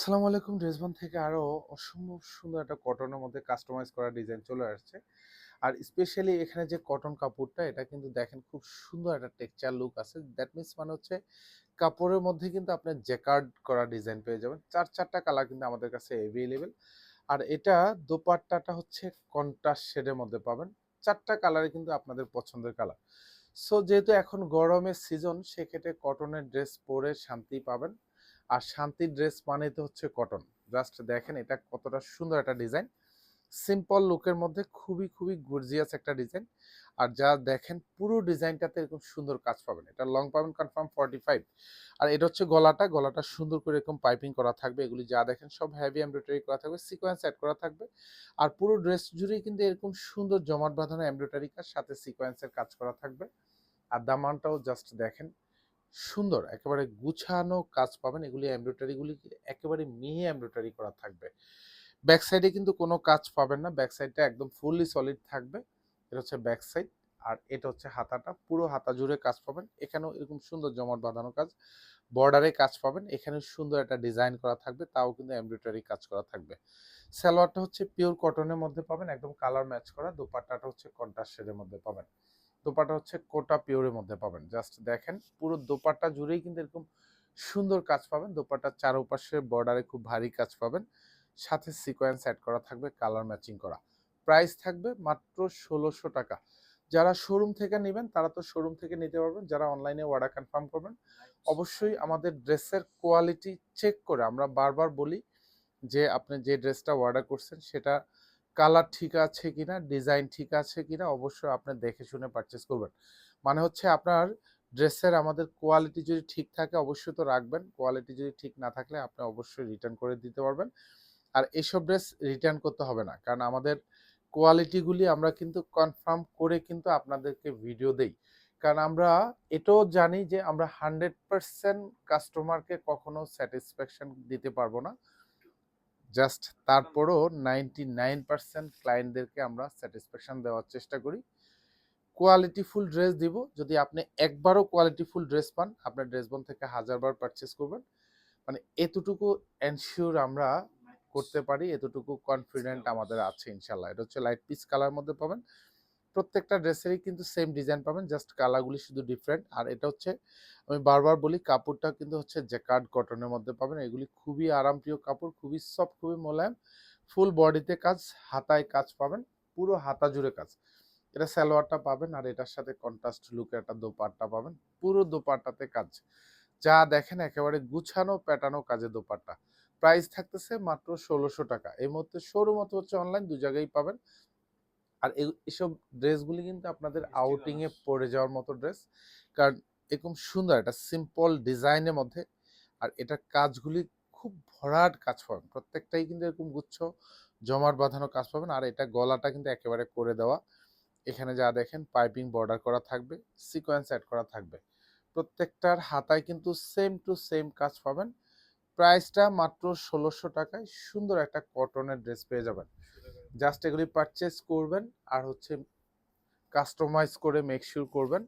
আসসালামু আলাইকুম। ড্রেসবন থেকে আরো অসম্ভব সুন্দর একটা কটনের মধ্যে কাস্টমাইজ করা ডিজাইন চলে আসছে। আর স্পেশালি এখানে যে কটন কাপড়টা এটা কিন্তু দেখেন খুব সুন্দর একটা টেক্সচার লুক আছে। দ্যাট মিনস মানে হচ্ছে কাপড়ের মধ্যে কিন্তু আপনি জ্যাকার্ড করা ডিজাইন পেয়ে যাবেন। ৪টা কালার কিন্তু আমাদের কাছে এভেইলেবল। আর এটা দোপাট্টাটা হচ্ছে কন্ট্রাস্ট শেডের মধ্যে পাবেন। ৪টা কালারে কিন্তু আপনাদের পছন্দের কালার। সো যেহেতু এখন গরমের সিজন সেক্ষেত্রে কটনের ড্রেস পরে শান্তি পাবেন। আর শান্তির ড্রেস মানে তো হচ্ছে কটন। জাস্ট দেখেন এটা কতটা সুন্দর একটা ডিজাইন। সিম্পল লুকের মধ্যে খুবই গর্জিয়াস একটা ডিজাইন। আর যা দেখেন পুরো ডিজাইনটাতে এরকম সুন্দর কাজ পাবেন। এটা লং পাবেন কনফার্ম 45। আর এটা হচ্ছে গলাটা সুন্দর করে এরকম পাইপিং করা থাকবে। এগুলি যা দেখেন সব হেভি এমব্রয়ডারি করা থাকবে, সিকোয়েন্স অ্যাড করা থাকবে। আর পুরো ড্রেস জুড়েই কিন্তু এরকম সুন্দর জমাট বাঁধানো এমব্রয়ডারি কাজ সাথে সিকোয়েন্সের কাজ করা থাকবে। আর দামানটাও জাস্ট দেখেন সুন্দর একেবারে গুছানো কাজ পাবেন। এগুলি এমব্রয়ডারি গুলি একেবারে মিহি এমব্রয়ডারি করা থাকবে। ব্যাক সাইডে কিন্তু কোনো কাজ পাবেন না, ব্যাক সাইডটা একদম ফুললি সলিড থাকবে। এটা হচ্ছে ব্যাক সাইড। আর এটা হচ্ছে হাতাটা, পুরো হাতা জুড়ে কাজ পাবেন। এখানেও এরকম সুন্দর জমাট বাঁধানো কাজ, বর্ডারে কাজ পাবেন। এখানে সুন্দর একটা ডিজাইন করা থাকবে, তাও কিন্তু এমব্রয়ডারি কাজ করা থাকবে। সালোয়ারটা হচ্ছে পিওর কটনের মধ্যে পাবেন, একদম কালার ম্যাচ করা। দোপাট্টাটা হচ্ছে কন্ট্রাস্ট শেডের মধ্যে পাবেন। দোপাট্টা হচ্ছে কোটা পিওরের মধ্যে পাবেন। জাস্ট দেখেন পুরো দোপাট্টা জুড়েই কিন্তু এরকম সুন্দর কাজ পাবেন। দোপাট্টার চারপাশে বর্ডারে খুব ভারী কাজ পাবেন, সাথে সিকোয়েন্স অ্যাড করা থাকবে, কালার ম্যাচিং করা। প্রাইস থাকবে মাত্র ১৬০০ টাকা। যারা শোরুম থেকে নেবেন তারা তো শোরুম থেকে নিতে পারবেন, যারা অনলাইনে অর্ডার কনফার্ম করবেন অবশ্যই আমাদের ড্রেসের কোয়ালিটি চেক করে, আমরা বারবার বলি যে আপনি যে ড্রেসটা অর্ডার করছেন সেটা কালার ঠিক আছে কিনা, ডিজাইন ঠিক আছে কিনা অবশ্যই আপনি দেখে শুনে পারচেস করবেন। মানে হচ্ছে আপনার ড্রেসের আমাদের কোয়ালিটি যদি ঠিক থাকে অবশ্যই তো রাখবেন, কোয়ালিটি যদি ঠিক না থাকলে আপনি অবশ্যই রিটার্ন করে দিতে পারবেন। আর এসব ড্রেস রিটার্ন করতে হবে না, কারণ আমাদের কোয়ালিটিগুলি আমরা কিন্তু কনফার্ম করে কিন্তু আপনাদেরকে ভিডিও দেই। কারণ আমরা এটাও জানি যে আমরা 100% কাস্টমারকে কখনো স্যাটিসফ্যাকশন দিতে পারবো না। জাস্ট তারপরও 99% ক্লায়েন্টদেরকে আমরা স্যাটিসফ্যাকশন দেওয়ার চেষ্টা করি। কোয়ালিটিফুল ড্রেস দিব। যদি আপনি একবারও কোয়ালিটিফুল ড্রেস পান, আপনার ড্রেসবন থেকে হাজারবার পারচেস করবেন। মানে এতটুকু এনশিওর আমরা করতে পারি, এতটুকু কনফিডেন্ট আমাদের আছে ইনশাল্লাহ। এটা হচ্ছে লাইট পিচ কালার মধ্যে পাবেন। প্রত্যেকটা ড্রেসেরই কিন্তু সেম ডিজাইন পাবেন, জাস্ট কালারগুলি শুধু ডিফারেন্ট। আর এটা হচ্ছে আমি বারবার বলি কাপড়টা কিন্তু হচ্ছে জ্যাকার্ড কটনের মধ্যে পাবেন। এগুলি খুবই আরামপ্রিয় কাপড়, খুবই সফট, খুবই মোলায়েম। ফুল বডিতে কাজ, হাতায় কাজ পাবেন, পুরো হাতা জুড়ে কাজ। এটা সালোয়ারটা পাবেন আর এটার সাথে কন্ট্রাস্ট লুকের একটা দোপাট্টা পাবেন। পুরো দোপাট্টাতে কাজ। যা দেখেন একেবারে গুছানো প্যাটানো কাজে দোপাট্টা। প্রাইস থাকতেছে মাত্র ১৬০০ টাকা। এই মুহূর্তে শোরুম অথবা হচ্ছে অনলাইন ২ জায়গায় পাবেন। আর এসব ড্রেসগুলি কিন্তু আপনাদের আউটিং এ পরে যাওয়ার মতো ড্রেস। কারণ এরকম সুন্দর একটা সিম্পল ডিজাইনের মধ্যে। আর এটার কাজগুলি খুব ভরাট কাজ পাবেন। প্রত্যেকটাই কিন্তু এরকম গুচ্ছ জমাট বাঁধানো কাজ পাবেন। আর এটা গলাটা কিন্তু একেবারে করে দেওয়া। এখানে যা দেখেন পাইপিং বর্ডার করা থাকবে, সিকোয়েন্স অ্যাড করা থাকবে। প্রত্যেকটার হাতায় কিন্তু সেম টু সেম কাজ পাবেন। প্রাইসটা মাত্র ১৬০০ টাকায় সুন্দর একটা কটনের ড্রেস পেয়ে যাবেন। জাস্ট এগুলি পারচেস করবেন আর হচ্ছে কাস্টমাইজ করে মেক শিওর করবেন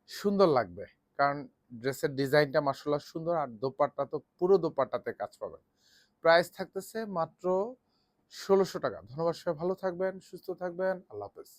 সুন্দর লাগবে। কারণ ড্রেসের ডিজাইনটা মাশাআল্লাহ সুন্দর। আর দোপাট্টা তো পুরো দোপাট্টাতে কাজ পাবেন। প্রাইস থাকতেছে মাত্র ১৬০০ টাকা। ধন্যবাদ, সবাই ভালো থাকবেন, সুস্থ থাকবেন। আল্লাহ হাফেজ।